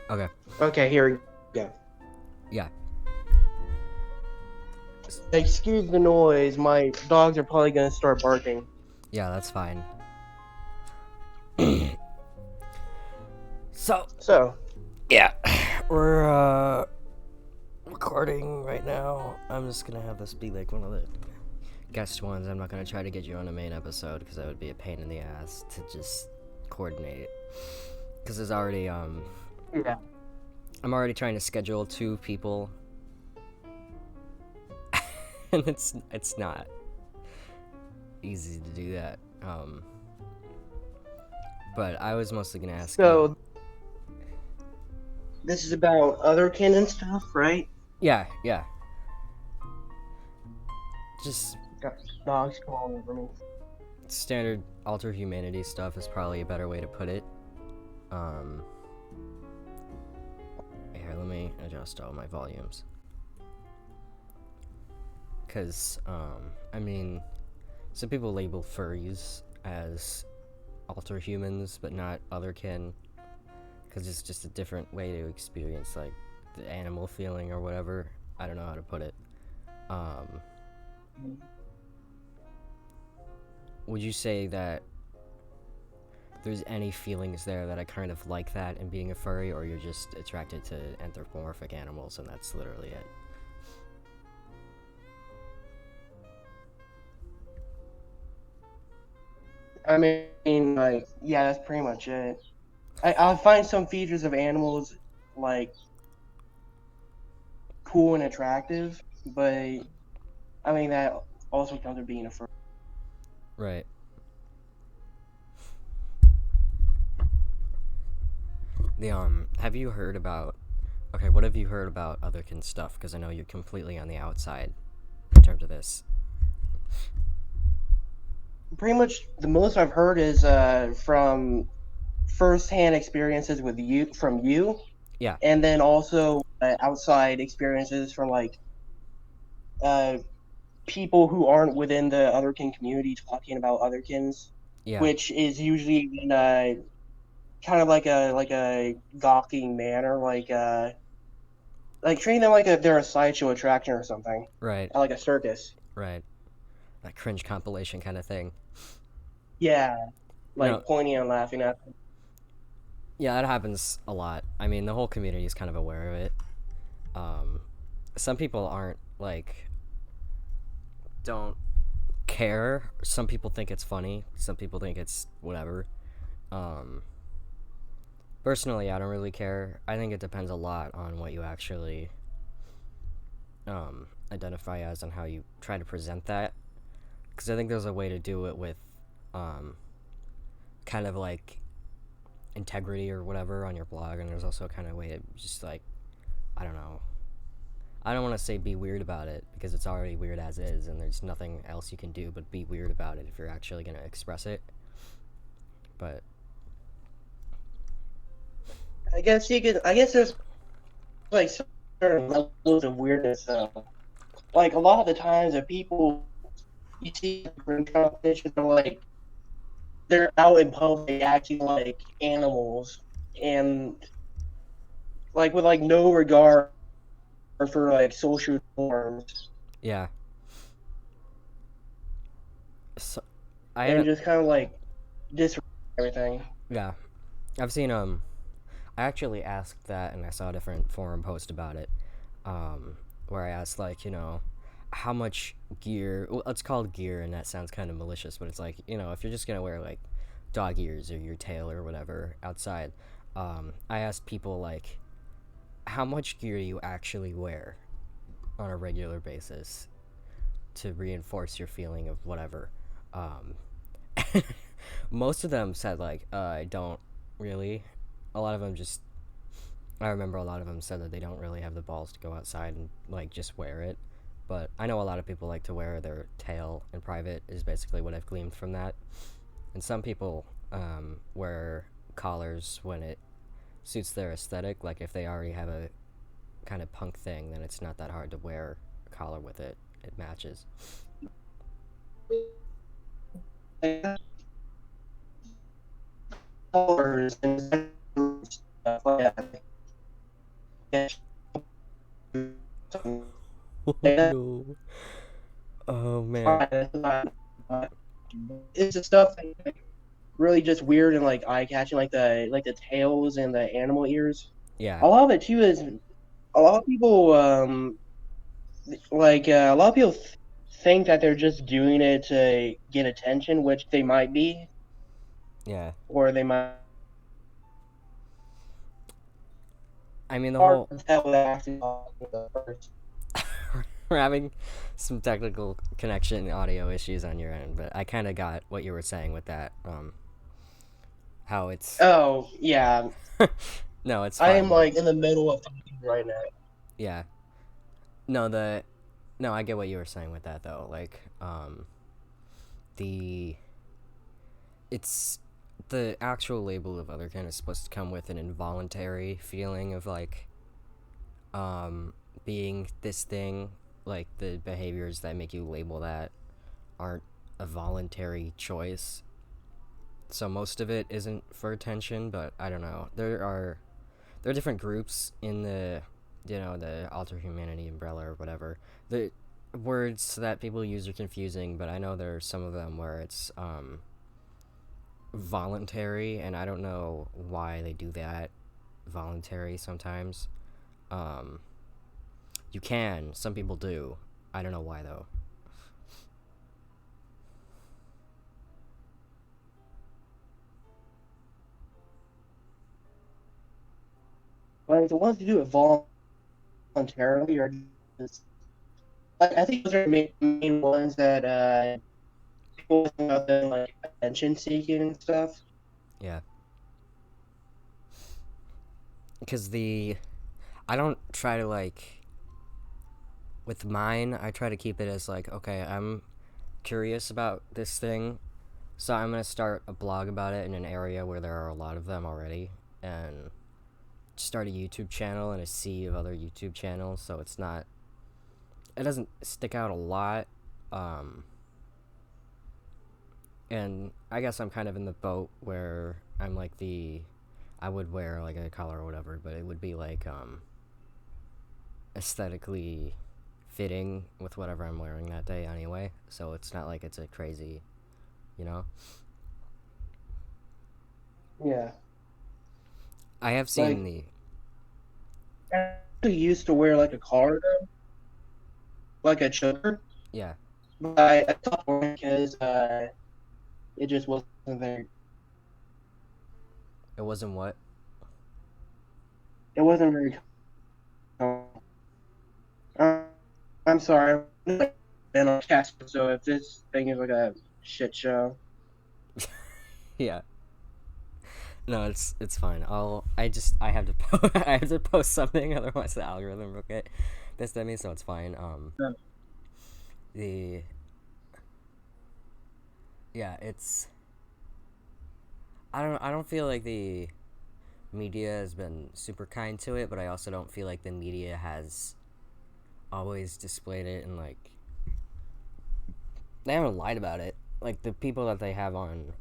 Okay. Okay, here we go. Yeah. Excuse the noise. My dogs are probably gonna start barking. Yeah, that's fine. So, So, yeah. We're recording right now. I'm just gonna have this be like one of the guest ones. I'm not gonna try to get you on a main episode because that would be a pain in the ass to just coordinate. Because there's already yeah. I'm already trying to schedule 2 people, and it's not easy to do that. But I was mostly gonna ask you. So, this is about otherkin and stuff, right? Yeah. Just Got dogs calling over me. standard Alterhumanity stuff is probably a better way to put it. Here, let me adjust all my volumes. Because, I mean, some people label furries as alterhumans, but not otherkin. Because it's just a different way to experience, like, the animal feeling or whatever. I don't know how to put it. Would you say that there's any feelings there that I kind of like that in being a furry, or you're just attracted to anthropomorphic animals and that's literally it? I mean, like, yeah, that's pretty much it. I'll find some features of animals, like, cool and attractive, but, I mean, that also comes with being a furry. Right. Have you heard about... Okay, what have you heard about otherkin stuff? Because I know you're completely on the outside in terms of this. Pretty much the most I've heard is from first-hand experiences with you, Yeah. and then also outside experiences from like uh, people who aren't within the otherkin community talking about otherkins, Yeah. which is usually in kind of like a gawking manner, like treating them like they're a sideshow attraction or something, Right. like a circus. Right. That cringe compilation kind of thing. Yeah, No. like pointing and laughing at them. Yeah, that happens a lot. I mean, the whole community is kind of aware of it. Um, some people aren't, like, don't care. Some people think it's funny. Some people think it's whatever. Um, Personally, I don't really care. I think it depends a lot on what you actually identify as and how you try to present that. Because I think there's a way to do it with um, kind of like integrity or whatever on your blog, and there's also a kind of way to just like, I don't know. I don't want to say be weird about it because it's already weird as is, and there's nothing else you can do but be weird about it if you're actually going to express it. But I guess you could. I guess there's like certain levels of weirdness. Like a lot of the times, the people you see in competitions are like they're out in public acting like animals and like with like no regard for like social norms yeah, so I and haven't. just kind of like disregard everything. Yeah, I've seen I actually asked that, and I saw a different forum post about it, where I asked, like, how much gear. Well, it's called gear, and that sounds kind of malicious, but it's like, if you're just gonna wear like dog ears or your tail or whatever outside, I asked people like, how much gear do you actually wear on a regular basis to reinforce your feeling of whatever. Um, Most of them said like, I don't really. A lot of them just I remember a lot of them said that they don't really have the balls to go outside and like just wear it. But I know a lot of people like to wear their tail in private is basically what I've gleaned from that. And some people wear collars when it suits their aesthetic. Like if they already have a kind of punk thing, then it's not that hard to wear a collar with it. It matches. Colors and stuff like that. Oh no. Oh man. It's the stuff that like, really just weird and like eye catching, like the tails and the animal ears. Yeah. A lot of it too is a lot of people a lot of people think that they're just doing it to get attention, which they might be, Yeah. or they might I mean the hard whole to tell what actually the first. we're having some technical connection audio issues on your end, but I kind of got what you were saying with that. How it's Oh yeah, no, it's I am fine. like in the middle of talking right now. Yeah. No, the no, I get what you were saying with that though. Like, the it's the actual label of otherkin is supposed to come with an involuntary feeling of like, being this thing. Like the behaviors that make you label that aren't a voluntary choice. So most of it isn't for attention, but I don't know. There are different groups in the, the Alterhumanity umbrella or whatever. The words that people use are confusing, but I know there are some of them where it's voluntary, and I don't know why they do that. Voluntary sometimes. Um, you can. Some people do. I don't know why though. Like the ones who do it voluntarily are just I think those are the main ones that people about them like attention seeking and stuff. Yeah, because the I don't try to like with mine. I try to keep it as like, okay, I'm curious about this thing, so I'm gonna start a blog about it in an area where there are a lot of them already, and start a YouTube channel and a sea of other YouTube channels. So it doesn't stick out a lot. Um, and I guess I'm kind of in the boat where I'm like I would wear like a collar or whatever, but it would be like aesthetically fitting with whatever I'm wearing that day anyway. So it's not like it's a crazy, you know. Yeah, I have seen like the I actually used to wear like a collar though, like a choker, yeah. but I stopped wearing it because it just wasn't very. It wasn't what. It wasn't very. Uh, I'm sorry. I've been on cast, so if this thing is like a shit show. Yeah. No, it's fine. I have to I have to post something, otherwise the algorithm will get pissed at me. So it's fine. The Yeah, it's I don't feel like the media has been super kind to it, but I also don't feel like the media has always displayed it and like they haven't lied about it. Like the people that they have on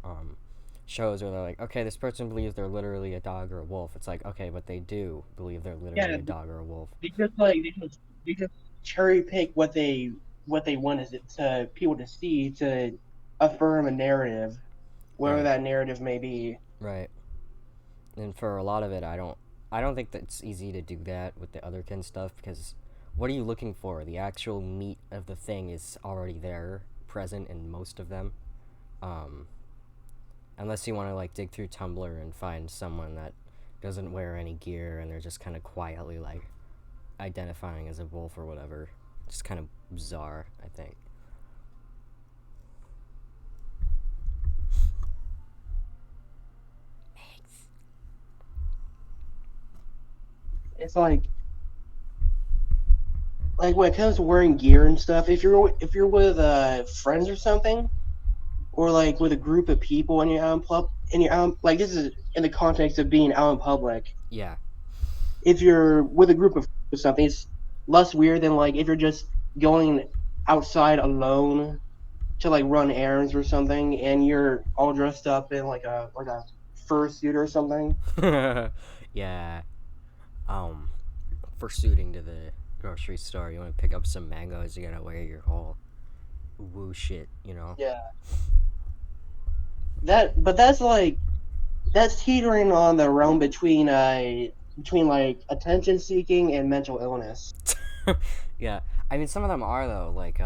shows where they're like, okay, this person believes they're literally a dog or a wolf. It's like, okay, but they do believe they're literally Yeah, a dog or a wolf. they just cherry pick what they want is it to people to see to affirm a narrative, whatever Right. that narrative may be. Right. And for a lot of it, I don't think that it's easy to do that with the otherkin stuff because what are you looking for? The actual meat of the thing is already there, present in most of them. Um, unless you want to like dig through Tumblr and find someone that doesn't wear any gear and they're just kind of quietly like identifying as a wolf or whatever. Just kind of bizarre, I think. It's like when it comes to wearing gear and stuff. If you're with friends or something, or like with a group of people and you're out in and you're out like this is in the context of being out in public. Yeah. If you're with a group of or something, it's less weird than like if you're just going outside alone to like run errands or something, and you're all dressed up in like a fursuit or something. Yeah. Um. fursuiting to the grocery store. You want to pick up some mangoes, you gotta wear your whole woo shit, you know? Yeah. But that's teetering on the realm between like attention seeking and mental illness. Yeah. I mean, some of them are, though. Like,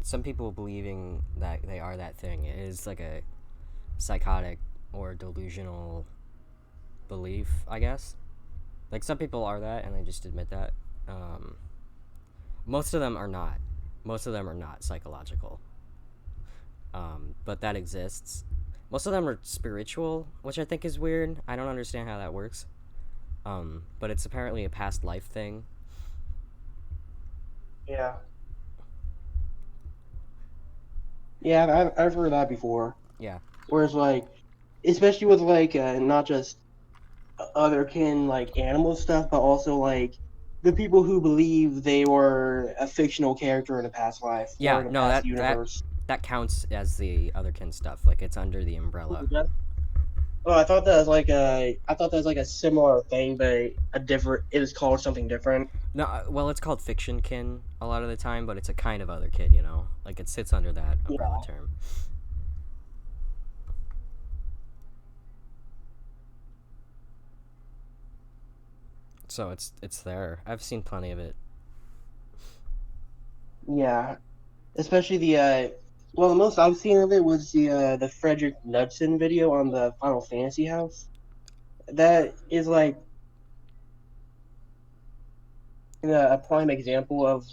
some people believing that they are that thing. It is like a psychotic or delusional belief, I guess. Like, some people are that, and they just admit that. Um, most of them are not. Most of them are not psychological. But that exists. Most of them are spiritual, which I think is weird. I don't understand how that works. But it's apparently a past life thing. Yeah. Yeah, I've heard that before. Yeah. Whereas like, especially with like not just other kin like animal stuff, but also like the people who believe they were a fictional character in a past life or Yeah, in a no, past that universe. that counts as the other kin stuff. Like, it's under the umbrella. Oh, I thought that was like a similar thing, but a different. It was called something different. No, well, it's called fiction kin a lot of the time, but it's a kind of other kin, you know? Like, it sits under that umbrella Yeah. term. So it's there. I've seen plenty of it. Yeah. Especially the most I've seen of it was the Frederick Knudsen video on the Final Fantasy house. That is like a prime example of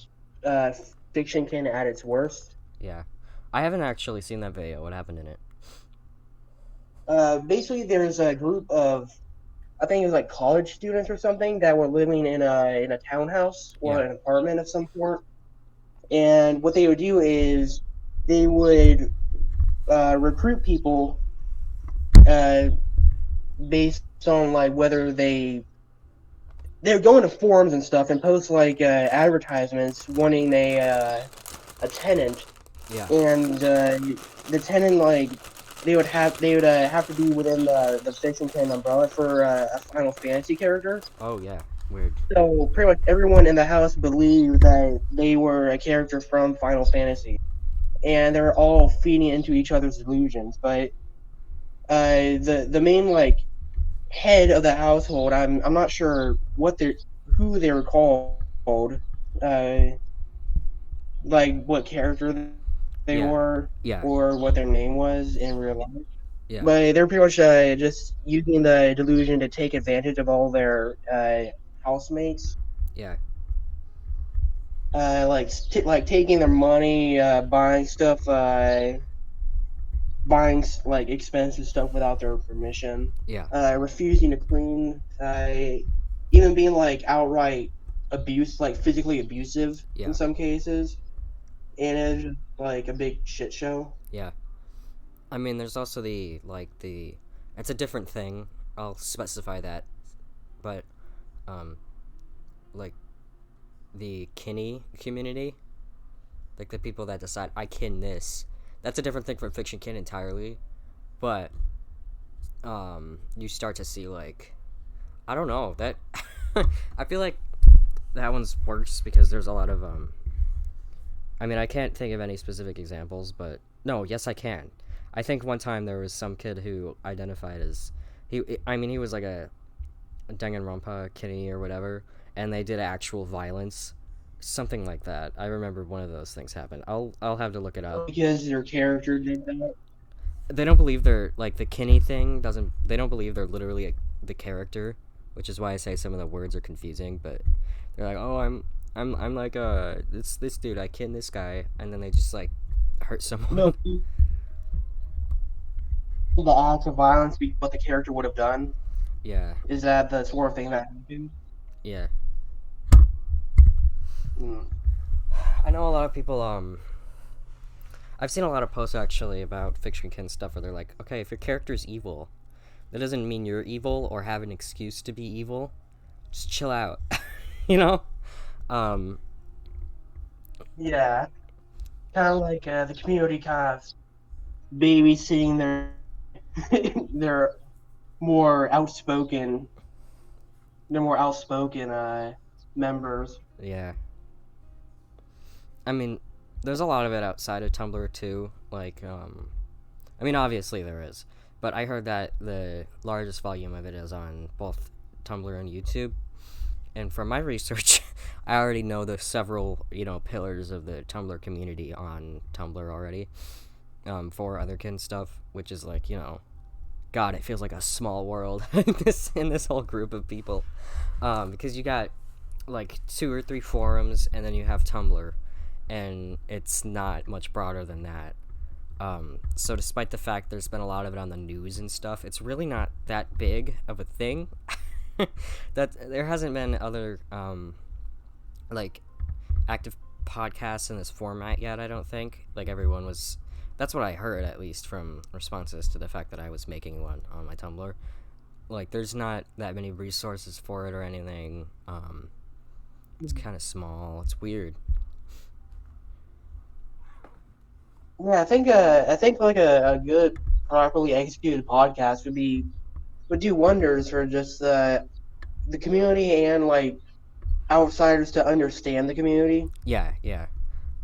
uh, fiction kin at its worst. Yeah. I haven't actually seen that video. What happened in it? Basically, there's a group of I think it was like college students or something that were living in a townhouse or Yeah. an apartment of some sort. And what they would do is they would recruit people uh, based on like whether they would go into forums and stuff and post like advertisements wanting a tenant, Yeah. and the tenant like they would have to be within the fiction canon umbrella for a Final Fantasy character. Oh, yeah. Weird. So pretty much everyone in the house believed that they were a character from Final Fantasy, and they're all feeding into each other's delusions. But the main like head of the household, I'm not sure who they were called, uh, like what character they Yeah. were Yeah. or what their name was in real life. Yeah. But they're pretty much just using the delusion to take advantage of all their housemates, Yeah. like taking their money, buying like expensive stuff without their permission, Yeah. refusing to clean, even being like outright like physically abusive in Yeah. some cases, and it's just like a big shit show. Yeah. I mean, there's also the it's a different thing. I'll specify that. But um like the kinny community, like the people that decide I kin this. That's a different thing from fiction kin entirely. But you start to see, like, I don't know, that I feel like that one's worse because there's a lot of I mean, I can't think of any specific examples, but no, yes I can. I think one time there was some kid who identified as he was like a Danganronpa kitty or whatever, and they did actual violence, something like that. I remember one of those things happened. I'll have to look it up. Because your character did that. They don't believe they're like the Kinney thing doesn't. They don't believe they're literally the character, which is why I say some of the words are confusing. But they're like, oh, I'm like this dude. I kin this guy, and then they just like hurt someone. No, the acts of violence be what the character would have done. Yeah. Is that the sort of thing that happened? Yeah. Hmm. I know a lot of people. I've seen a lot of posts actually about fiction kin stuff where they're like, okay, if your character's evil, that doesn't mean you're evil or have an excuse to be evil. Just chill out, you know. Um, Yeah, kind of like the community kind of babysitting their more outspoken, their more outspoken members. Yeah. I mean, there's a lot of it outside of Tumblr too. Like, I mean, obviously there is, but I heard that the largest volume of it is on both Tumblr and YouTube. And from my research, I already know the several, pillars of the Tumblr community on Tumblr already, for otherkin stuff, which is like, God, it feels like a small world in this whole group of people, because you got like 2 or 3 forums, and then you have Tumblr, and it's not much broader than that. So despite the fact there's been a lot of it on the news and stuff, it's really not that big of a thing. That there hasn't been other like active podcasts in this format yet, I don't think. Like everyone was That's what I heard, at least from responses to the fact that I was making one on my Tumblr. Like there's not that many resources for it or anything. It's kind of small. It's weird. Yeah, I think like a good, properly executed podcast would do wonders for just the community and like outsiders to understand the community. Yeah, yeah.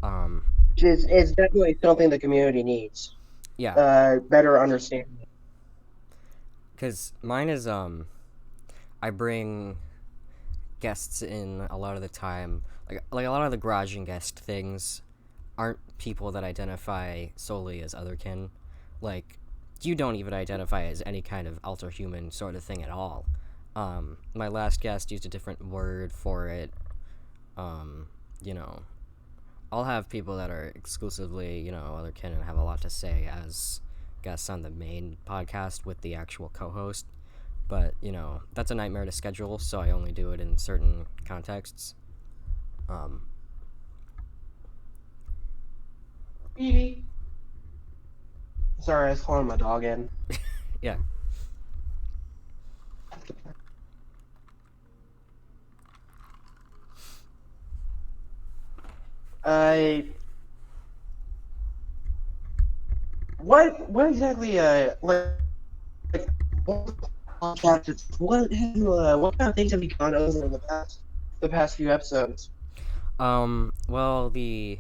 Um, Which is definitely something the community needs. yeah. Better understanding. Because mine is, I bring guests in a lot of the time. Like a lot of the garage and guest things aren't people that identify solely as otherkin. Like, you don't even identify as any kind of alterhuman sort of thing at all. My last guest used a different word for it. You know, I'll have people that are exclusively, otherkin and have a lot to say as guests on the main podcast with the actual co-host. But, that's a nightmare to schedule, so I only do it in certain contexts. Phoebe. Sorry, I was calling my dog in. Yeah. What exactly what what kind of things have you gone over in the past few episodes? Well, the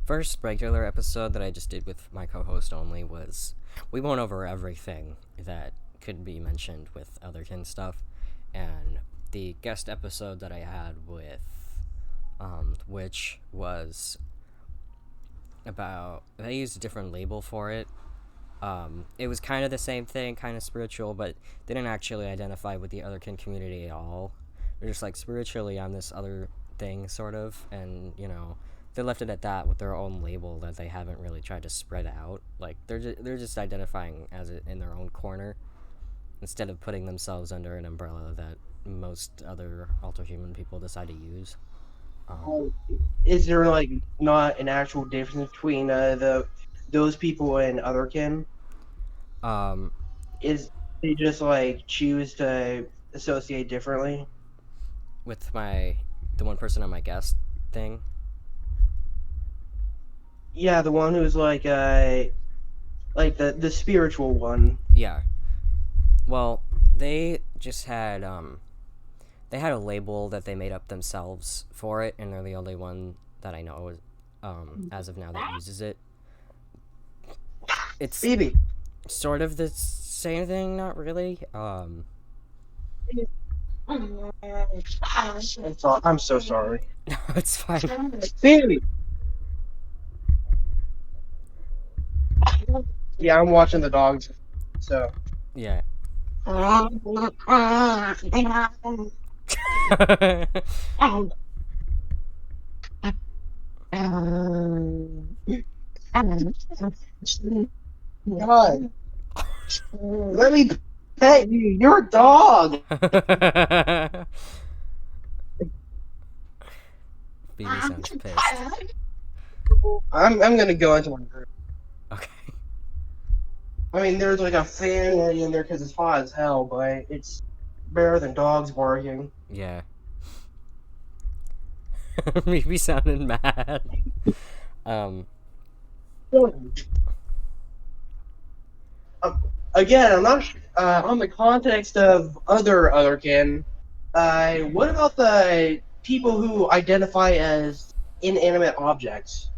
first regular episode that I just did with my co-host only was, we went over everything that could be mentioned with otherkin stuff, and the guest episode that I had with, which was about, they used a different label for it. It was kind of the same thing, kind of spiritual, but they didn't actually identify with the otherkin community at all. They're just like spiritually on this other thing, sort of, and they left it at that with their own label that they haven't really tried to spread out. Like they're just identifying as it in their own corner instead of putting themselves under an umbrella that most other alterhuman people decide to use. Is there like not an actual difference between those people and otherkin? Um, Is they just like choose to associate differently? with the one person on my guest thing. Yeah, the one who's like the spiritual one. Yeah. Well, they just had they had a label that they made up themselves for it, and they're the only one that I know as of now that uses it. It's Phoebe. sort of the same thing, not really. I'm so sorry. No, it's fine. Phoebe. Yeah, I'm watching the dogs. So. Yeah. God. Let me pet you. You're a dog. Baby sounds pissed. I'm gonna go into my room. Okay. I mean, there's like a fan in there because it's hot as hell, but it's better than dogs barking. Yeah. Maybe sounding mad. Again, I'm not on the context of otherkin. What about the people who identify as inanimate objects?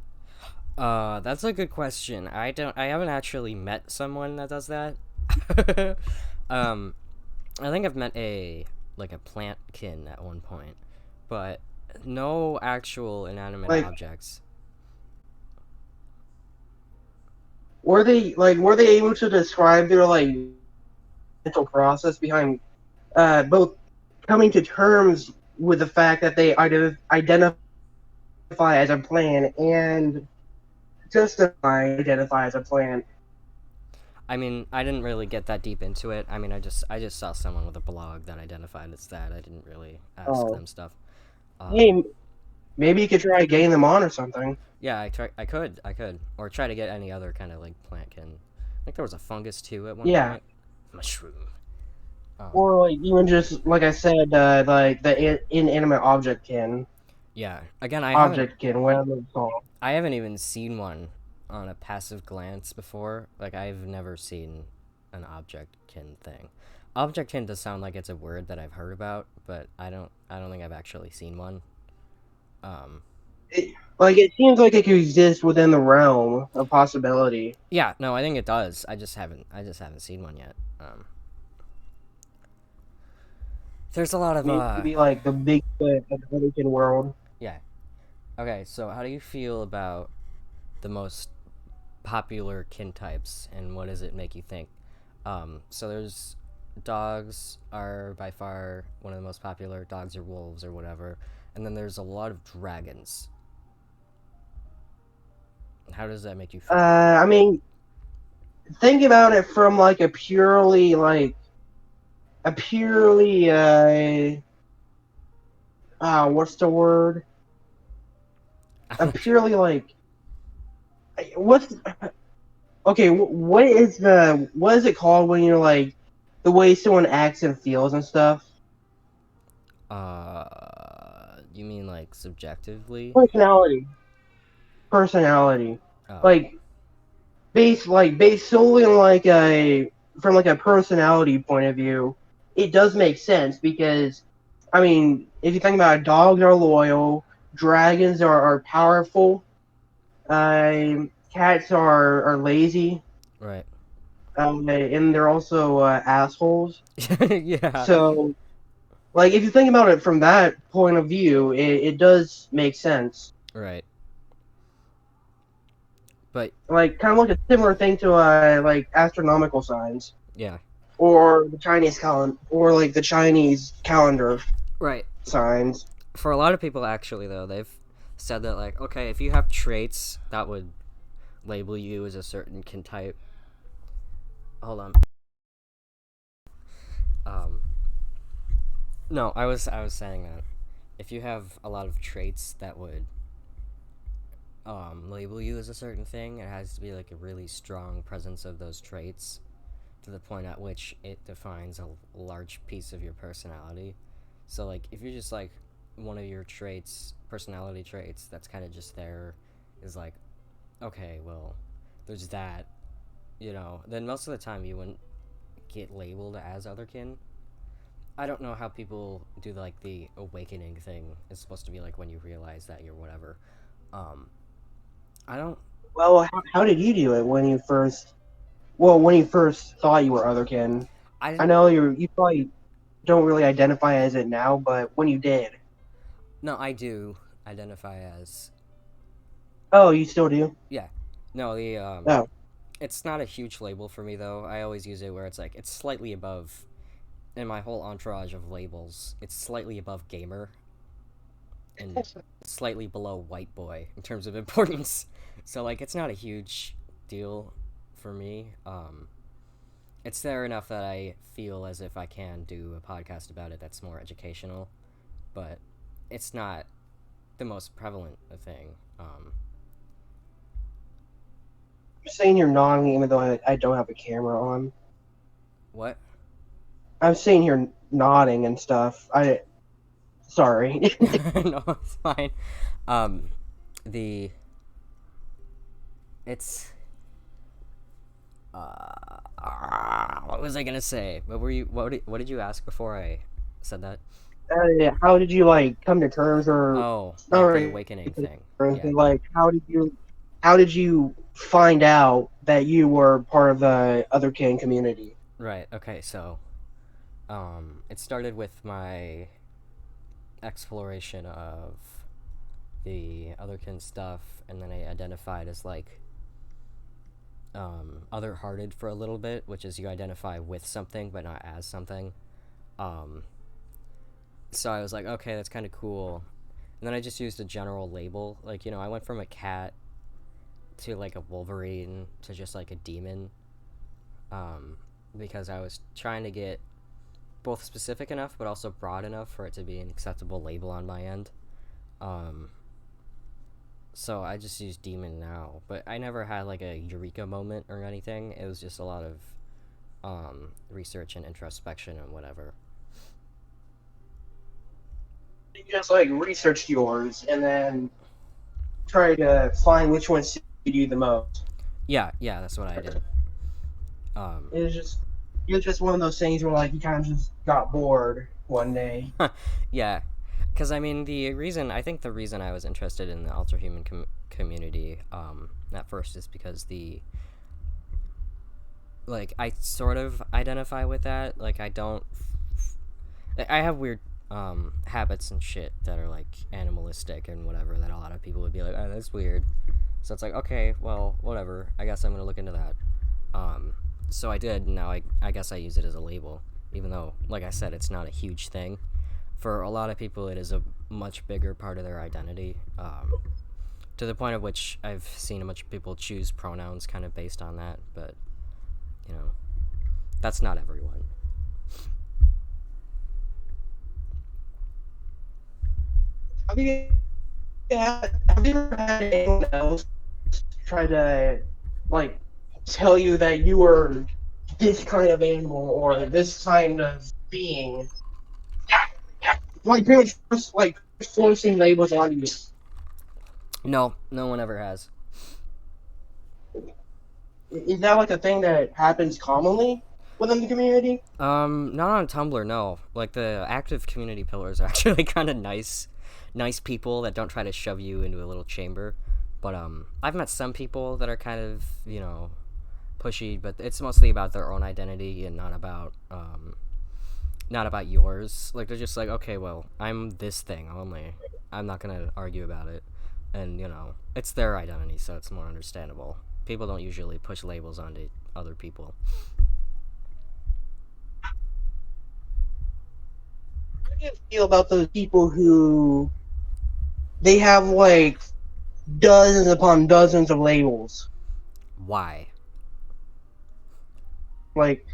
That's a good question. I haven't actually met someone that does that. um, I think I've met a plantkin at one point, but no actual inanimate Like, objects. were they able to describe their like mental process behind both coming to terms with the fact that they identify as a plant and identify as a plant? I mean, I didn't really get that deep into it. I mean, I just saw someone with a blog that identified as that. I didn't really ask Oh, them stuff. hey, maybe you could try getting them on or something. Yeah, I could, or try to get any other kind of like plantkin. I think there was a fungus too at one Yeah, point. Mushroom. Um, or like even just like I said, like the inanimate yeah. Again, I haven't objectkin, whatever it's called. I haven't even seen one on a passive glance before. Like I've never seen an objectkin thing. Objectkin does sound like it's a word that I've heard about, but I don't think I've actually seen one. Um, It seems like it could exist within the realm of possibility. yeah, no, I think it does. I just haven't seen one yet. There's a lot of Maybe like the Bigfoot of the American world. yeah. Okay, so how do you feel about the most popular kin types, and what does it make you think? So there's dogs are by far one of the most popular. Dogs or wolves or whatever, and then there's a lot of dragons. How does that make you feel? I mean, think about it from like a purely what's the word? A purely like what's okay? What is it called when you're like the way someone acts and feels and stuff? You mean like subjectively? Personality, personality, Oh, like based solely on like a from like a personality point of view, it does make sense because I mean, if you think about it, dogs are loyal, dragons are powerful, cats are lazy, right. and they're also assholes. Yeah, So, like, if you think about it from that point of view, it does make sense. right. But Like, kind of like a similar thing to like astronomical signs yeah, or the Chinese calendar right. signs. For a lot of people, actually, though, they've said that like, okay, if you have traits that would label you as a certain kin type. Hold on. Um, no, I was saying that if you have a lot of traits that would label you as a certain thing, it has to be like a really strong presence of those traits to the point at which it defines a large piece of your personality. So like if you're just like one of your traits, personality traits that's kind of just there is like, okay, well, there's that, then most of the time you wouldn't get labeled as otherkin. I don't know how people do like the awakening thing. It's supposed to be like when you realize that you're whatever. Um, I don't. Well, how did you do it when you first thought you were otherkin? I I didn't. know you probably don't really identify as it now, but when you did, No, I do identify as. oh, you still do? Yeah. No, Oh, it's not a huge label for me though. I always use it where it's like it's slightly above in my whole entourage of labels. It's slightly above gamer and slightly below white boy in terms of importance. So like it's not a huge deal for me. It's there enough that I feel as if I can do a podcast about it that's more educational, but it's not the most prevalent thing. I'm saying you're nodding even though I don't have a camera on. What? I'm sitting here nodding and stuff. Sorry. No, it's fine. Um, the it's what was I gonna say? What were you? What did you ask before I said that? how did you like come to terms, or Oh, not like the really awakening come to thing. terms, Yeah. but like how did you find out that you were part of the other kin community? Right. Okay. So, it started with my exploration of the otherkin stuff, and then I identified as like other-hearted for a little bit, which is you identify with something but not as something. Um, so I was like, okay, that's kind of cool. And then I just used a general label, like I went from a cat to like a Wolverine to just like a demon, um, because I was trying to get both specific enough but also broad enough for it to be an acceptable label on my end. Um, so I just use demon now, but I never had like a eureka moment or anything. It was just a lot of research and introspection and whatever. You just like researched yours and then try to find which one suited you the most. Yeah, yeah, that's what I did. Um, It was just one of those things where like you kind of just got bored one day. yeah, because I mean I think the reason I was interested in the Alterhuman community at first is because I sort of identify with that. Like I don't, I have weird habits and shit that are like animalistic and whatever that a lot of people would be like, oh, that's weird. So it's like, okay, well, whatever. I guess I'm gonna look into that. Um, so I did. And now I guess I use it as a label, even though, like I said, it's not a huge thing. For a lot of people, it is a much bigger part of their identity. To the point of which I've seen a bunch of people choose pronouns kind of based on that, but you know, that's not everyone. Have you have you ever had anyone else try to like tell you that you were this kind of animal or this kind of being? Like pretty much just like forcing labels on you. No, no one ever has. Is that like a thing that happens commonly within the community? Not on Tumblr, no. Like the active community pillars are actually kind of nice people that don't try to shove you into a little chamber. But I've met some people that are kind of pushy, but it's mostly about their own identity and not about yours. Like they're just like, okay, well, I'm this thing only. I'm not gonna argue about it, and it's their identity, so it's more understandable. People don't usually push labels onto other people. How do you feel about those people who they have like dozens upon dozens of labels? Why? Like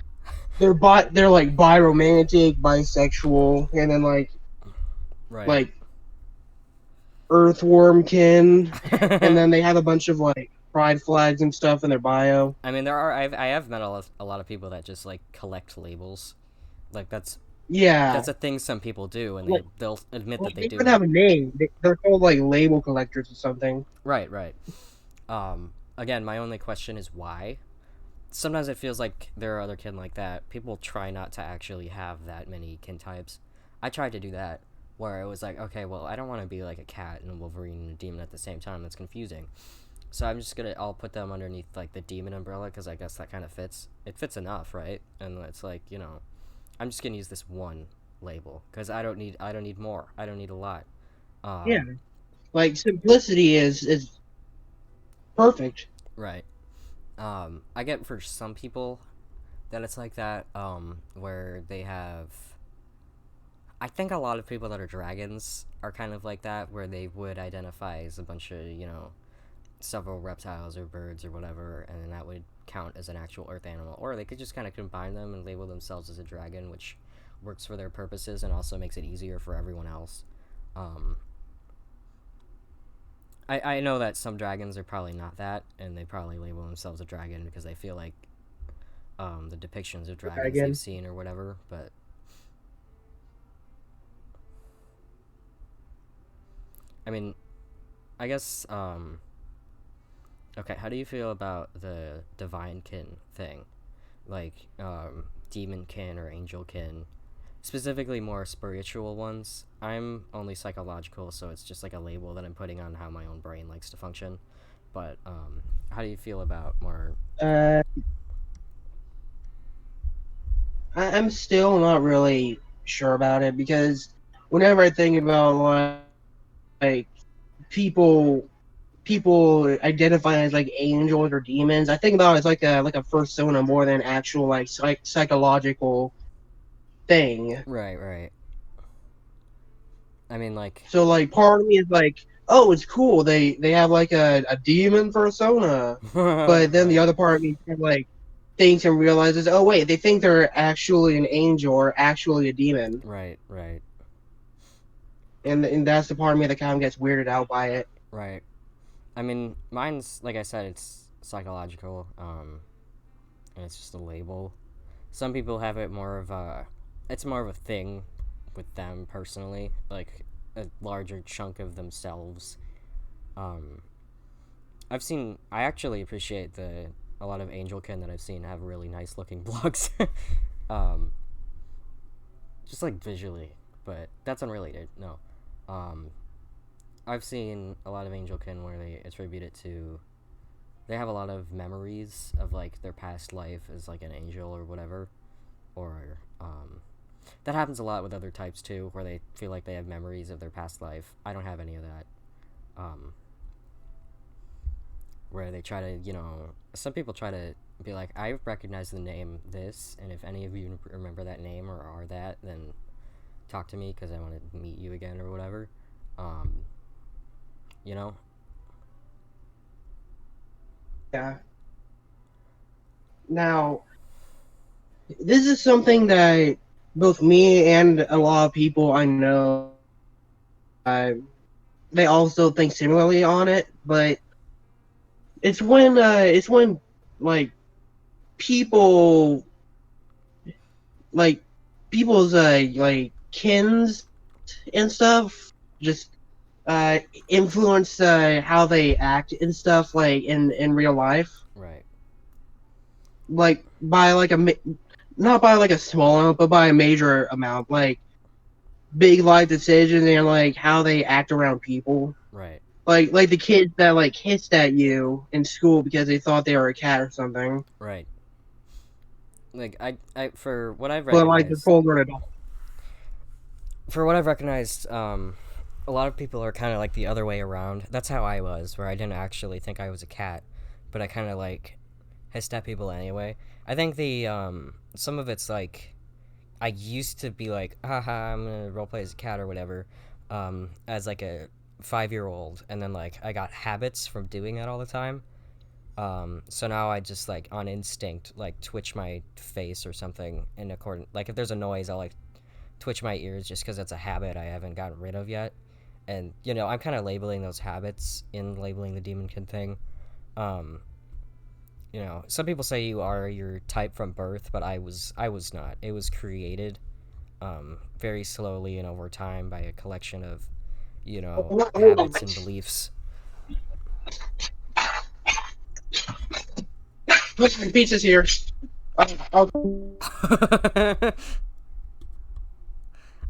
they're like biromantic, bisexual, and then Right. like earthwormkin, and then they have a bunch of like pride flags and stuff in their bio. I mean, I have met a lot of people that just like collect labels. Like Yeah, that's a thing some people do, and like, they'll admit that they they do even it. have a name. They're called like label collectors or something. Right, right. Again, my only question is why. Sometimes it feels like there are other kin like that. People try not to actually have that many kin types. I tried to do that, where it was like, okay, well, I don't want to be like a cat and a Wolverine and a demon at the same time. That's confusing. So I'll put them underneath like the demon umbrella because I guess that kind of fits. It fits enough, right? And it's like I'm just gonna use this one label because I don't need more. I don't need a lot. Yeah, Um, like simplicity is perfect. right. I get for some people that it's like that, where they have. I think a lot of people that are dragons are kind of like that, where they would identify as a bunch of several reptiles or birds or whatever, and then that would count as an actual earth animal. Or they could just kind of combine them and label themselves as a dragon, which works for their purposes and also makes it easier for everyone else. Um, I know that some dragons are probably not that, and they probably label themselves a dragon because they feel like the depictions of dragons they've Again, seen or whatever. But I mean, I guess okay. How do you feel about the divine kin thing, like demon kin or angel kin? specifically more spiritual ones. I'm only psychological, so it's just like a label that I'm putting on how my own brain likes to function. But how do you feel about more? Uh, I'm still not really sure about it because whenever I think about like people people identify as like angels or demons, I think about it as like a persona more than actual like psychological thing. Right, right. I mean, like, So like part of me is like, oh, it's cool. They have like a demon persona, but then the right, other part of me kind of like thinks and realizes, oh wait, they think they're actually an angel or actually a demon, right, right, and that's the part of me that kind of gets weirded out by it. right. I mean, mine's like I said, it's psychological, and it's just a label. Some people have it more of a, it's more of a thing with them personally, like a larger chunk of themselves. Um, I actually appreciate a lot of Angelkin that I've seen have really nice looking blogs, um, just like visually, but that's unrelated. No, um, I've seen a lot of Angelkin where they attribute it to, they have a lot of memories of like their past life as like an angel or whatever, or that happens a lot with other types too, where they feel like they have memories of their past life. I don't have any of that. Um, where they try to, some people try to be like, I recognize the name this, and if any of you remember that name or are that, then talk to me because I want to meet you again or whatever. Um, you know? Yeah. Now, this is something that both me and a lot of people I know, uh, they also think similarly on it, but it's when like people like people's like kins and stuff just uh influence how they act and stuff like in real life, Right. like by like not by like a small amount but by a major amount, like big life decisions and like how they act around people, Right. like the kids that like hissed at you in school because they thought they were a cat or something, Right. Like for what I've but like they're recognized, full grown adults. a lot of people are kind of like the other way around. That's how I was, where I didn't actually think I was a cat, but I kind of like hissed at people anyway. I think the some of it's like I used to be like, haha, I'm gonna roleplay as a cat or whatever, as like a 5-year old, and then like I got habits from doing that all the time. So now I just like on instinct like twitch my face or something in accordance. Like if there's a noise, I'll like twitch my ears just because it's a habit I haven't gotten rid of yet. And I'm kind of labeling those habits in labeling the demonkin thing. Um, some people say you are your type from birth, but I was not. It was created very slowly and over time by a collection of habits and beliefs. Listen, pizza's here. I'll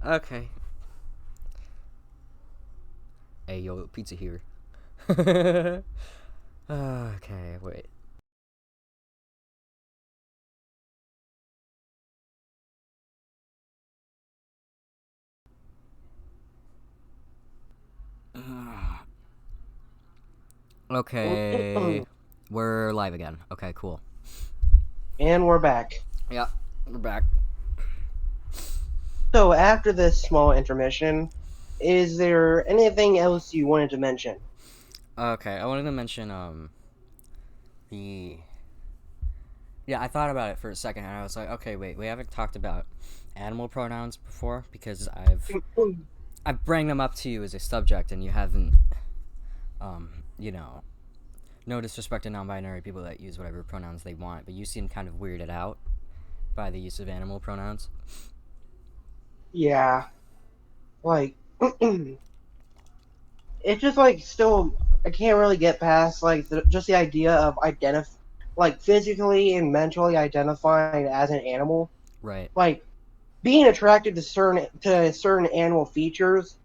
Okay. Hey yo, pizza here. Okay, wait. Okay. We're live again. Okay, cool. And we're back. Yeah, we're back. So after this small intermission, is there anything else you wanted to mention? Okay, I wanted to mention the yeah, I thought about it for a second and I was like, okay, wait, we haven't talked about animal pronouns before because I bring them up to you as a subject and you haven't um, you know, no disrespect to non-binary people that use whatever pronouns they want, but you seem kind of weirded out by the use of animal pronouns. Yeah, like it's just like still I can't really get past like just the idea of like physically and mentally identifying as an animal. Right. Like being attracted to certain animal features,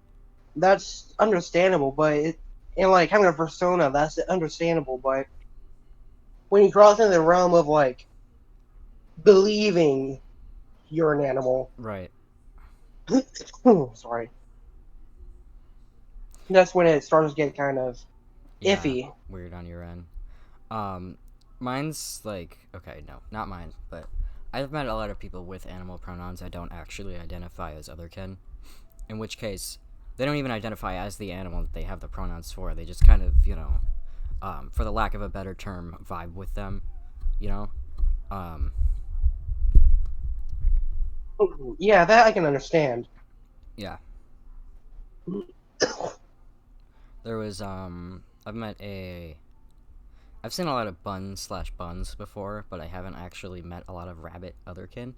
that's understandable. And like having a persona, that's understandable. But when you cross into the realm of like believing you're an animal, Right. sorry, that's when it starts to get kind of Yeah. iffy. Weird on your end. Um, Mine's like, okay, no, not mine, but I've met a lot of people with animal pronouns that don't actually identify as otherkin. In which case, they don't even identify as the animal that they have the pronouns for. They just kind of, for the lack of a better term, vibe with them. You know. Um, Yeah, that I can understand. yeah. There was I've seen a lot of buns/buns before, but I haven't actually met a lot of rabbit otherkin.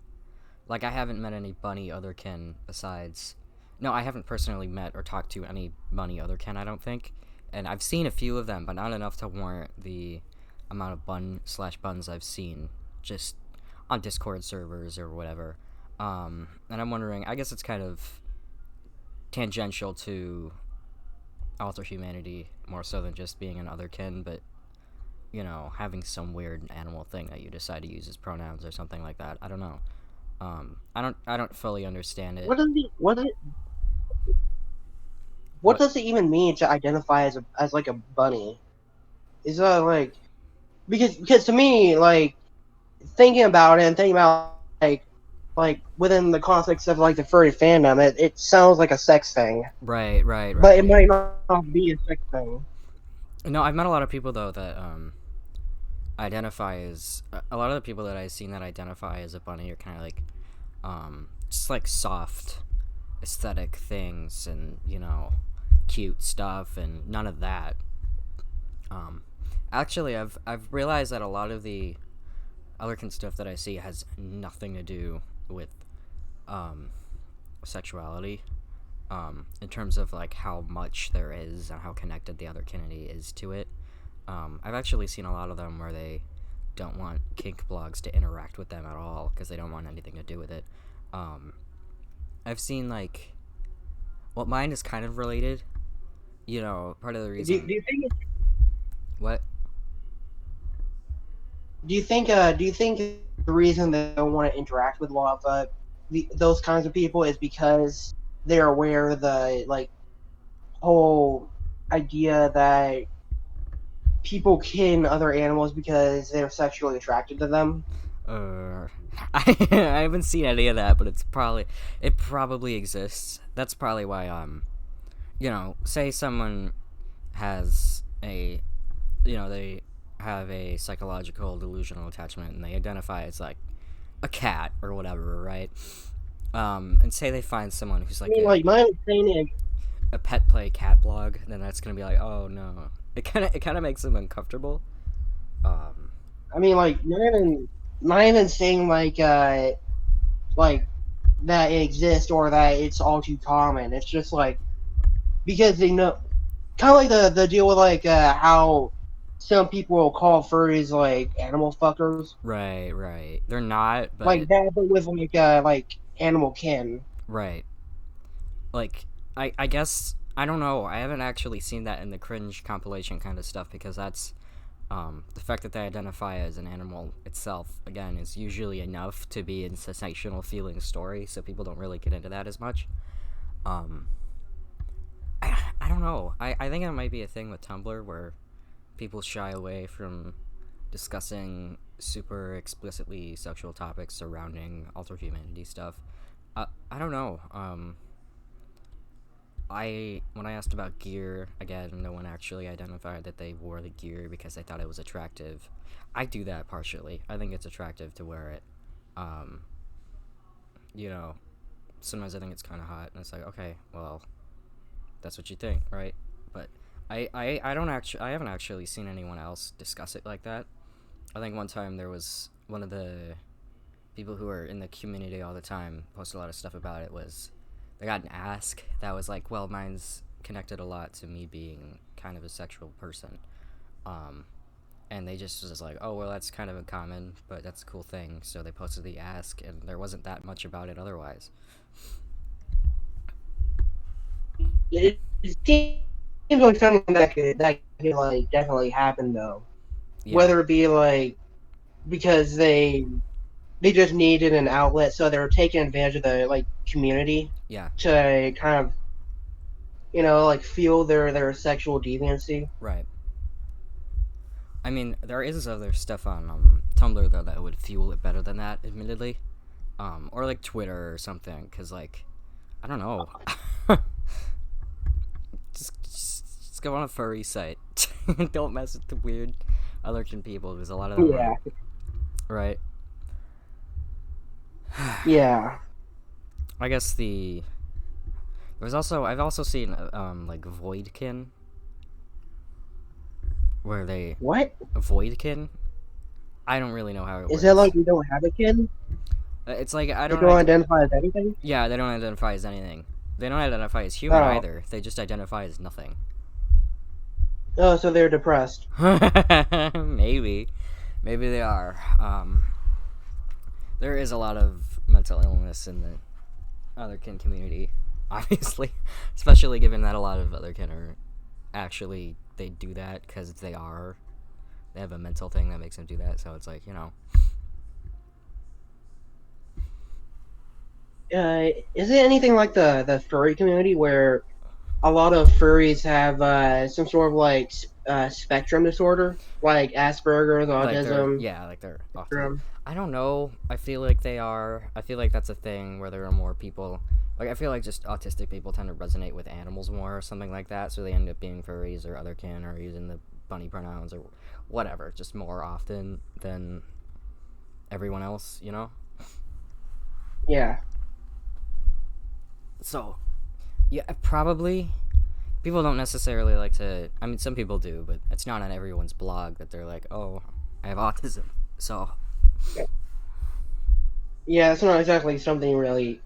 Like, I haven't met any bunny otherkin besides. No, I haven't personally met or talked to any bunny otherkin, I don't think. And I've seen a few of them, but not enough to warrant the amount of bun/buns I've seen just on Discord servers or whatever. And I'm wondering, I guess it's kind of tangential to Alterhumanity more so than just being an otherkin, but having some weird animal thing that you decide to use as pronouns or something like that. I don't know. I don't fully understand it. What does it what What? does it even mean to identify as like a bunny? Is that like because to me like thinking about it and thinking about like within the context of like the furry fandom, it sounds like a sex thing, Right, right, but it right. might not be a sex thing. No, I've met a lot of people though that identify as a lot of the people that I've seen that identify as a bunny are kind of like just like soft aesthetic things and cute stuff and none of that. Um, Actually, I've realized that a lot of the otherkin stuff that I see has nothing to do with um, sexuality. In terms of like how much there is and how connected the otherkinity is to it. I've actually seen a lot of them where they don't want kink blogs to interact with them at all because they don't want anything to do with it. Um, I've seen like, well, mine is kind of related. Part of the reason. Do you think What? do you think the reason they don't want to interact with a lot of those kinds of people is because they're aware of the like whole idea that people kill other animals because they're sexually attracted to them? Uh, I haven't seen any of that, but it probably exists. That's probably why say someone has they have a psychological delusional attachment and they identify as like a cat or whatever, right? And say they find someone who's I like mean, like my understanding. a pet play cat blog, then that's gonna be like, oh no. It kind of makes them uncomfortable. Um, I mean, like not even saying like that it exists or that it's all too common. It's just like because they know, kind of like the deal with like how some people will call furries like animal fuckers, right, right. They're not, like but that, but with like animal kin. right. Like I guess I don't know. I haven't actually seen that in the cringe compilation kind of stuff because that's the fact that they identify as an animal itself again is usually enough to be a sensational feeling story, so people don't really get into that as much. Um, I don't know. I think it might be a thing with Tumblr where people shy away from discussing super explicitly sexual topics surrounding Alterhumanity stuff. I don't know. When I asked about gear again, no one actually identified that they wore the gear because they thought it was attractive. I do that partially. I think it's attractive to wear it. Um, you know, Sometimes I think it's kind of hot, and it's like, okay, well, that's what you think, right? But I don't actually, I haven't actually seen anyone else discuss it like that. I think one time there was one of the people who are in the community all the time post a lot of stuff about it was they got an ask that was like, well, mine's connected a lot to me being kind of a sexual person. Um, and they just was like, oh well, that's kind of uncommon, but that's a cool thing. So they posted the ask, and there wasn't that much about it otherwise. It seems like something that could like definitely happen though. Yeah, Whether it be like because they just needed an outlet, so they were taking advantage of the like community yeah, to kind of like fuel their sexual deviancy. right. I mean, there is other stuff on Tumblr though that would fuel it better than that, admittedly. Or like Twitter or something, cause like, I don't know. just go on a furry site. Don't mess with the weird otherkin people, because a lot of them Yeah, are right. yeah. I guess I've also seen like voidkin, where they What voidkin. I don't really know how it is that works. like? You don't have a kid? It's like I They don't. don't identify as anything? Yeah, they don't identify as anything. They don't identify as human Oh, either. They just identify as nothing. oh, so they're depressed. Maybe, maybe they are. There is a lot of mental illness in the otherkin community, obviously, especially given that a lot of otherkin are actually they do that because they have a mental thing that makes them do that. So it's like Is it anything like the furry community where a lot of furries have some sort of like spectrum disorder, like Asperger's, autism like they're autism. spectrum? I don't know. I feel like they are. I feel like that's a thing where there are more people. Like I feel like just autistic people tend to resonate with animals more or something like that, so they end up being furries or otherkin or using the bunny pronouns or whatever, just more often than everyone else. Yeah. So, yeah, probably people don't necessarily like to. I mean, some people do, but it's not on everyone's blog that they're like, "Oh, I have autism." So, Yeah, it's not exactly something you really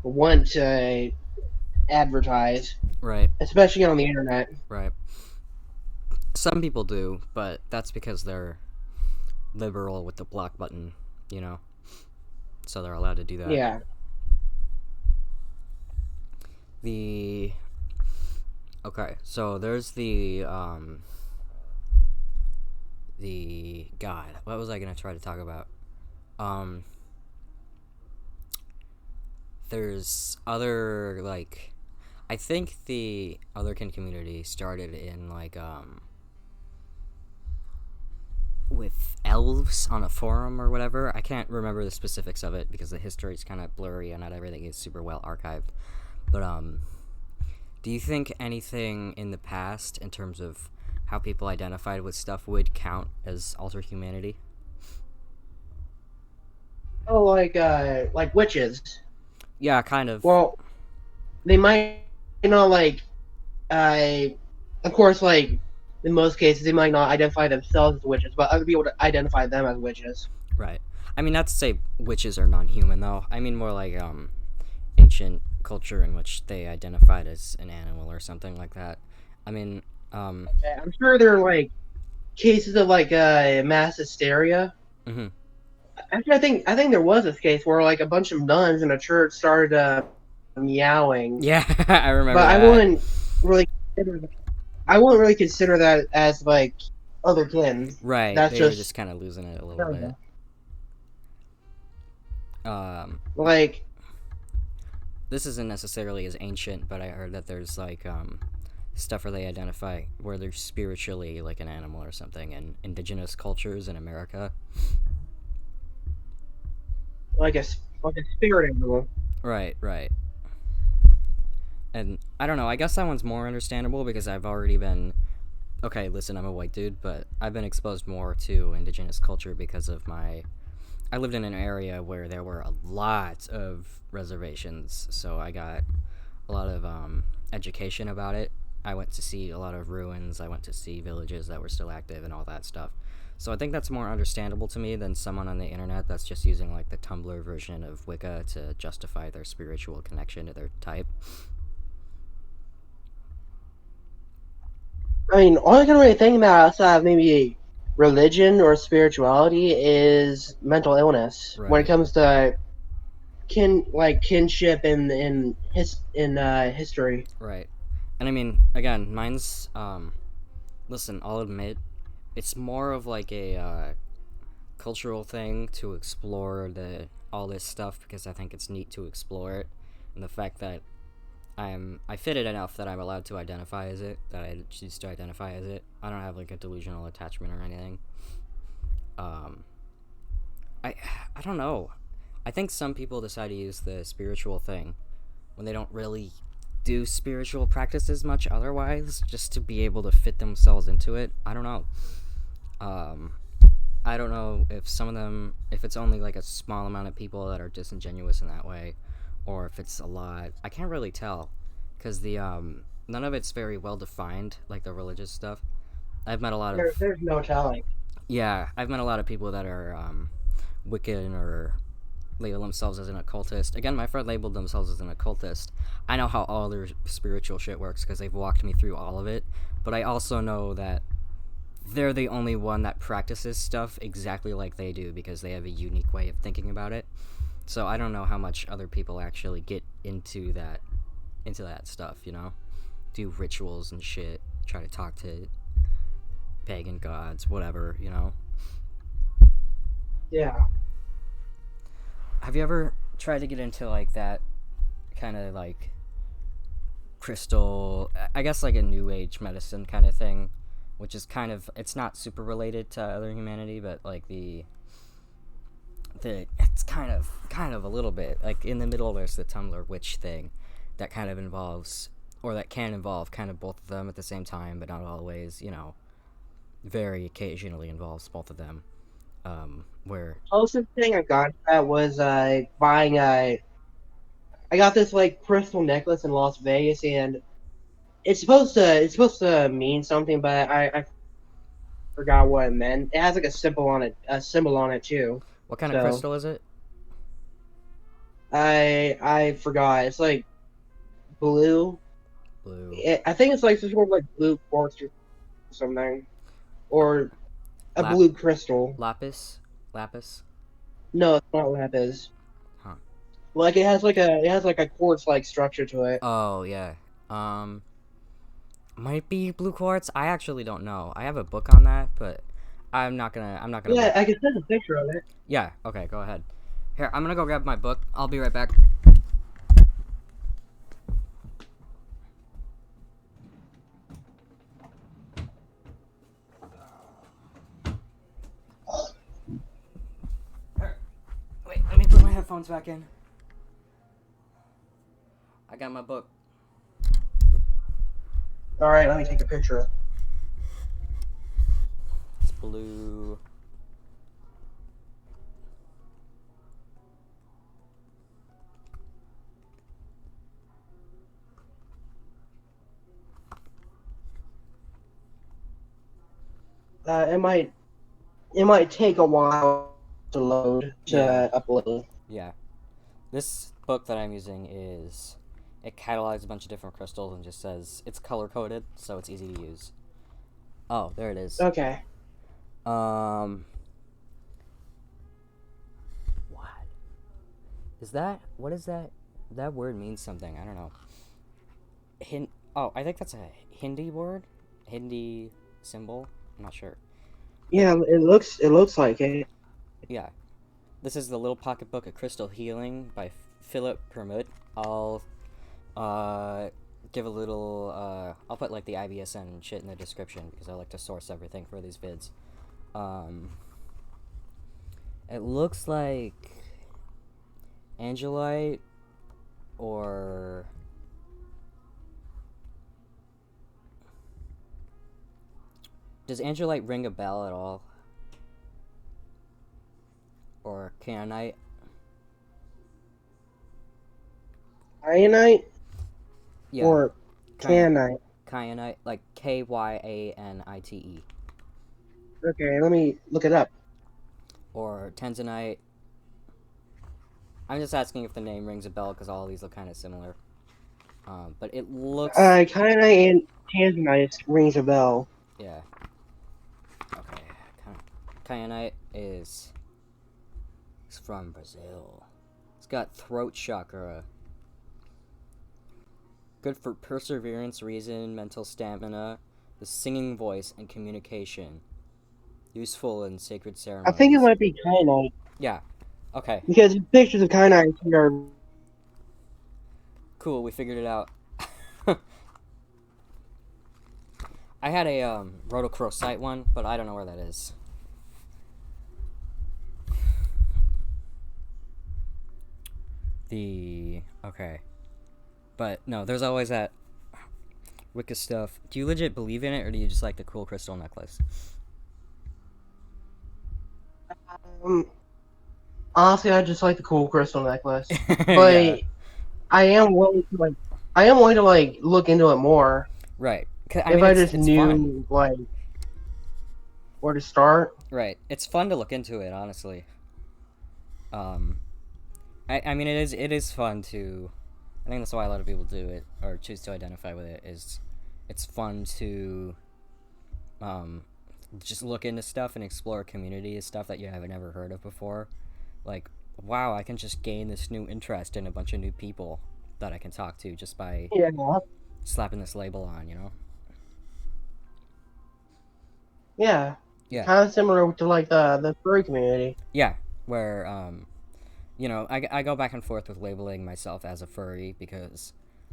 want to advertise, right, especially on the internet. right. Some people do, but that's because they're liberal with the block button, you know. So they're allowed to do that. Yeah. The Okay, so there's the God, what was I gonna try to talk about? Um there's other like I think the otherkin community started in like with elves on a forum or whatever. I can't remember the specifics of it because the history is kind of blurry and not everything is super well archived. But do you think anything in the past in terms of how people identified with stuff would count as Alterhumanity? Oh, like witches. Yeah, kind of. Well, they might not like uh of course like in most cases they might not identify themselves as witches, but other people to identify them as witches. Right. I mean, not to say witches are non-human though. I mean more like ancient culture in which they identified as an animal or something like that. I mean, I'm sure there are like cases of like mass hysteria. mm-hmm. Actually, I think there was this case where like a bunch of nuns in a church started meowing, Yeah, I remember but that. really consider, I wouldn't really consider that as like other kin. Right, That's they were just just kind of losing it a little bit. Um, like this isn't necessarily as ancient, but I heard that there's like stuff where they identify where they're spiritually like an animal or something in indigenous cultures in America. like a like a spirit animal. Right, right. And I don't know, I guess that one's more understandable because I've already been okay, listen, I'm a white dude, but I've been exposed more to indigenous culture because of I lived in an area where there were a lot of reservations, so I got a lot of education about it. I went to see a lot of ruins, I went to see villages that were still active and all that stuff. So I think that's more understandable to me than someone on the internet that's just using like the Tumblr version of Wicca to justify their spiritual connection to their type. I mean, all I can really think about outside of maybe religion or spirituality is mental illness. When it Right. comes to kinship in history. Right. And I mean, again, mine's listen, I'll admit it's more of like a cultural thing to explore the all this stuff because I think it's neat to explore it, and the fact that I fit it enough that I'm allowed to identify as it, that I choose to identify as it. I don't have like a delusional attachment or anything. Um, I I don't know. I think some people decide to use the spiritual thing when they don't really do spiritual practices much otherwise, just to be able to fit themselves into it. I don't know. Um, I don't know if some of them, if it's only like a small amount of people that are disingenuous in that way, or if it's a lot. I can't really tell, because the none of it's very well defined, like the religious stuff. I've met a lot of There's no telling. yeah, I've met a lot of people that are Wiccan or label themselves as an occultist. Again, my friend labeled themselves as an occultist. I know how all their spiritual shit works because they've walked me through all of it, but I also know that they're the only one that practices stuff exactly like they do because they have a unique way of thinking about it. So I don't know how much other people actually get into that stuff, you know? Do rituals and shit, try to talk to pagan gods, whatever, you know? Yeah. Have you ever tried to get into like that kind of like crystal, I guess like a new age medicine kind of thing, which is kind of, it's not super related to other humanity, but like the it's kind of a little bit like in the middle there's the Tumblr witch thing that kind of involves, or that can involve kind of both of them at the same time, but not always, you know, very occasionally involves both of them. Where Closest thing I got to that was buying a. I got this like crystal necklace in Las Vegas, and it's supposed to mean something, but I forgot what it meant. It has like a symbol on it too. what kind of So crystal is it? I forgot. It's like blue. Blue. I think it's like some sort of like blue quartz or something, or a Lap blue crystal. lapis. No, it's not lapis. Huh. Like it has like a quartz like structure to it. Oh yeah. Um, might be blue quartz. I actually don't know. I have a book on that, but I'm not gonna Yeah, look. I can send a picture of it. Yeah. Okay. Go ahead. Here, I'm gonna go grab my book. I'll be right back. Here, wait. Let me put my headphones back in. I got my book. All right, let me take a picture. It's blue. It might take a while to load Yeah. to upload. Yeah. This book that I'm using is, it catalogs a bunch of different crystals and just says it's color coded, so it's easy to use. Oh, there it is. Okay. Um, what is that? What is that? That word means something. I don't know. Oh, I think that's a Hindi word, Hindi symbol. I'm not sure. Yeah, it looks like it. Yeah, this is the Little Pocket Book of Crystal Healing by Philip Permutt. I'll uh give a little I'll put like the IBSN and shit in the description because I like to source everything for these vids. Um, it looks like Angelite or does Angelite ring a bell at all? Or Canaanite? Kyanite Yeah, or Kyan Kyanite. Kyanite, like Kyanite. Okay, let me look it up. Or Tanzanite. I'm just asking if the name rings a bell because all of these look kind of similar. But it looks. Kyanite and Tanzanite rings a bell. Yeah. Okay. Kind kyanite is from Brazil. It's got throat chakra. Good for perseverance, reason, mental stamina, the singing voice, and communication. Useful in sacred I think it ceremonies. might be kyanite. Yeah. Okay. Because pictures of kyanite are... Cool, we figured it out. I had a rhodochrosite one, but I don't know where that is. Okay. But no, there's always that Wicca stuff. Do you legit believe in it, or do you just like the cool crystal necklace? Honestly, I just like the cool crystal necklace. Yeah. But I am willing to look into it more. Right. I If mean, I just it's fun. knew like where to start. Right. It's fun to look into it, honestly. Um, I mean, it is fun to. I think that's why a lot of people do it or choose to identify with it. Is it's fun to, just look into stuff and explore a community of stuff that you haven't ever heard of before. Like, wow, I can just gain this new interest in a bunch of new people that I can talk to just by Yeah. slapping this label on, you know? Yeah. Yeah. Kind of similar to like the furry community. Yeah. Where, I go back and forth with labeling myself as a furry because,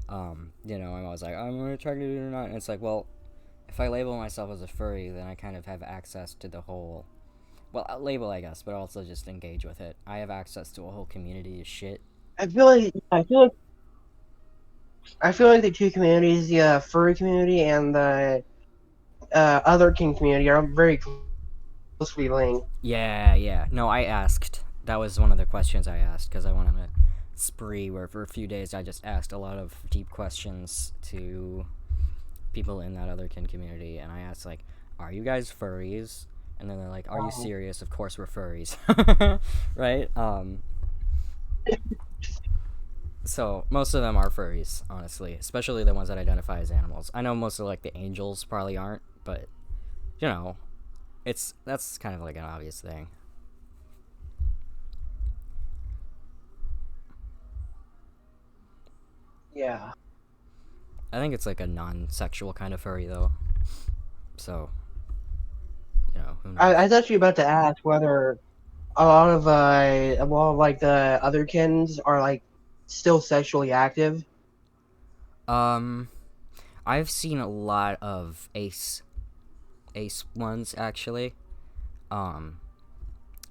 I'm always like, I'm attracted to it or not. And it's like, well, if I label myself as a furry, then I kind of have access to the whole, well, label, I guess, but also just engage with it. I have access to a whole community of shit. I feel like the two communities, the furry community and the otherkin community, are very closely linked. Yeah. No, I asked. That was one of the questions I asked because I went on a spree where for a few days I just asked a lot of deep questions to people in that otherkin community, and I asked like, "Are you guys furries?" And then they're like, "Are you serious? Of course we're furries." Right? So most of them are furries, honestly, especially the ones that identify as animals. I know most of like the angels probably aren't, but that's kind of like an obvious thing. Yeah. I think it's like a non-sexual kind of furry though. So, who knows? I was actually about to ask whether a lot of like the otherkins are like still sexually active. Um, I've seen a lot of ace ones actually. Um,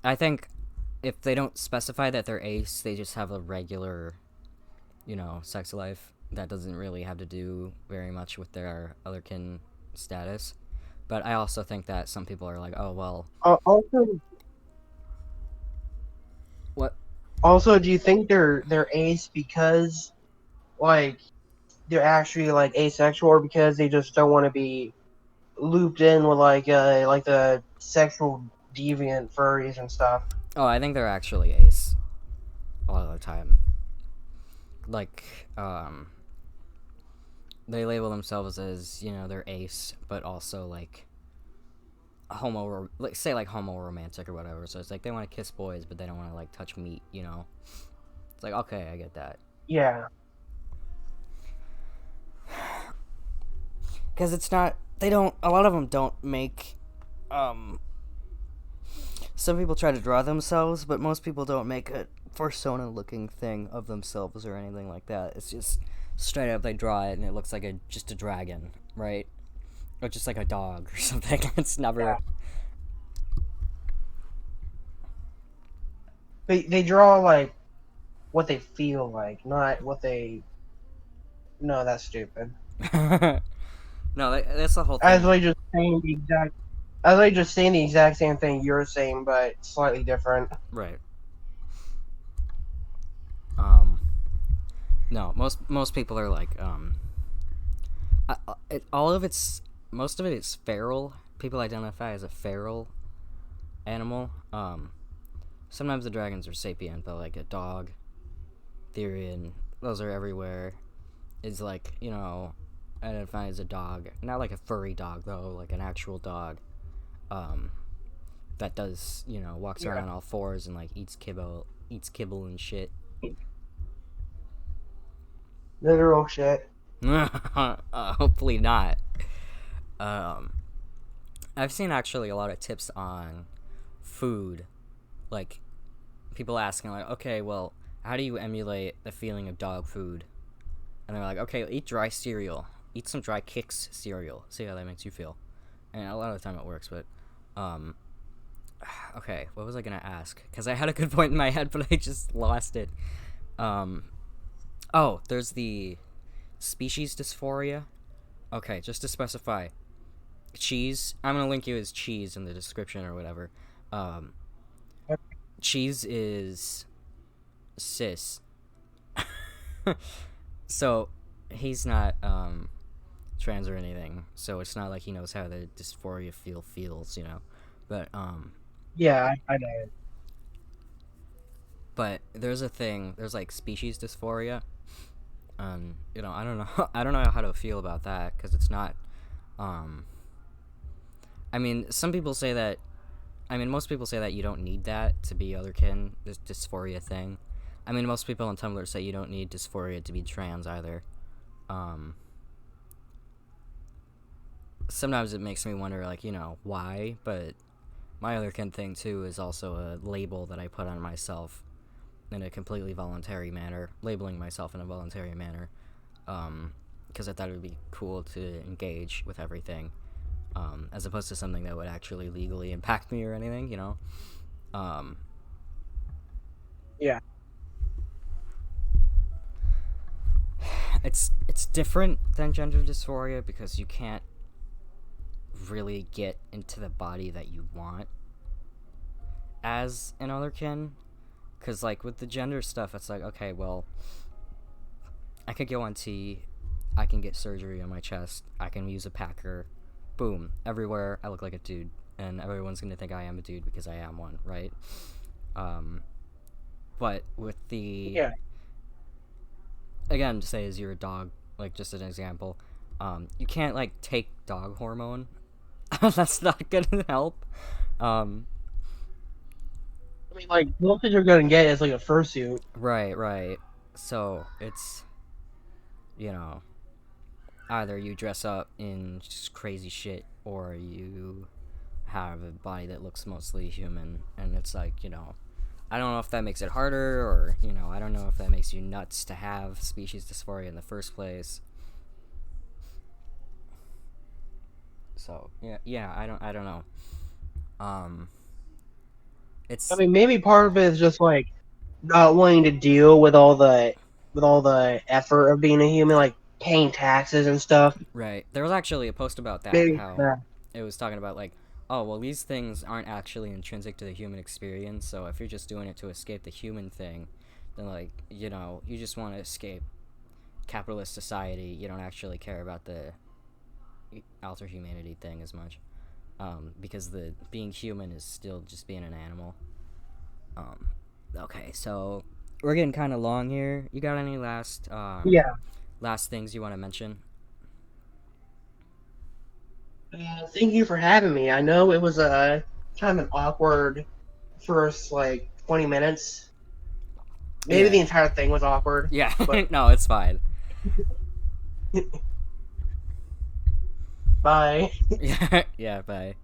I think if they don't specify that they're ace, they just have a regular, sex life that doesn't really have to do very much with their otherkin status. But I also think that some people are like, oh well. Also, What? Also, do you think they're ace because like they're actually like asexual, or because they just don't want to be looped in with like the sexual deviant furries and stuff? Oh, I think they're actually ace a lot of the time. Like, they label themselves as they're ace, but also like homo romantic or whatever. So it's like they want to kiss boys, but they don't want to like touch meat. It's like, okay, I get that. Yeah. Because it's not. They don't. A lot of them don't make. Some people try to draw themselves, but most people don't make a persona-looking thing of themselves or anything like that. It's just straight up they draw it and it looks like just a dragon, right? Or just like a dog or something. It's never. Yeah. They draw like what they feel like, not what they. No, that's stupid. No, that's the whole thing. As like just saying the exact. As like just saying the exact same thing you're saying, but slightly different. Right. No, most people are like most of it is feral. People identify as a feral animal. Sometimes the dragons are sapient, but like a dog, Therian, those are everywhere. Is like identified as a dog, not like a furry dog though, like an actual dog. that does, walks Yeah. around on all fours and like eats kibble and shit. Literal shit. Hopefully not. Um, I've seen actually a lot of tips on food, like people asking like, okay, well, how do you emulate the feeling of dog food? And they're like, okay, eat dry cereal, eat some dry Kix cereal, see how that makes you feel. And a lot of the time it works, but okay, what was I gonna ask? Because I had a good point in my head, but I just lost it. Oh, there's the species dysphoria. Okay, just to specify, cheese. I'm gonna link you as cheese in the description or whatever. Um, cheese is cis, so he's not trans or anything. So it's not like he knows how the dysphoria feels, But Yeah, I know. but there's a thing. There's like species dysphoria. I don't know. I don't know how to feel about that because it's not. I mean, some people say that. I mean, most people say that you don't need that to be otherkin. This dysphoria thing. I mean, most people on Tumblr say you don't need dysphoria to be trans either. Sometimes it makes me wonder, like, why. But my otherkin thing too is also a label that I put on myself in a completely voluntary manner, labeling myself in a voluntary manner, because I thought it would be cool to engage with everything, as opposed to something that would actually legally impact me or anything, Yeah. It's different than gender dysphoria because you can't really get into the body that you want as an otherkin. Because, like, with the gender stuff, it's like, okay, well, I could go on T, I can get surgery on my chest, I can use a packer, boom, everywhere, I look like a dude, and everyone's gonna think I am a dude because I am one, right? But with the... Yeah. Again, say as you're a dog, like, just an example, you can't, like, take dog hormone. That's not gonna help. I mean, like, most things you're gonna get is like a fursuit. Right. So it's, either you dress up in just crazy shit or you have a body that looks mostly human, and it's like, I don't know if that makes it harder or, I don't know if that makes you nuts to have species dysphoria in the first place. So, yeah, I don't know. It's... I mean, maybe part of it is just like not wanting to deal with all the effort of being a human, like paying taxes and stuff. Right. There was actually a post about that, Maybe. how it was talking about, like, oh, well, these things aren't actually intrinsic to the human experience, so if you're just doing it to escape the human thing, then, like, you just want to escape capitalist society. You don't actually care about the Alterhumanity thing as much, because the being human is still just being an animal. Okay, so we're getting kind of long here. You got any last things you want to mention? Thank you for having me. I know it was a kind of an awkward first like 20 minutes. Maybe the entire thing was awkward. Yeah, but... no, it's fine. Bye. Yeah, bye.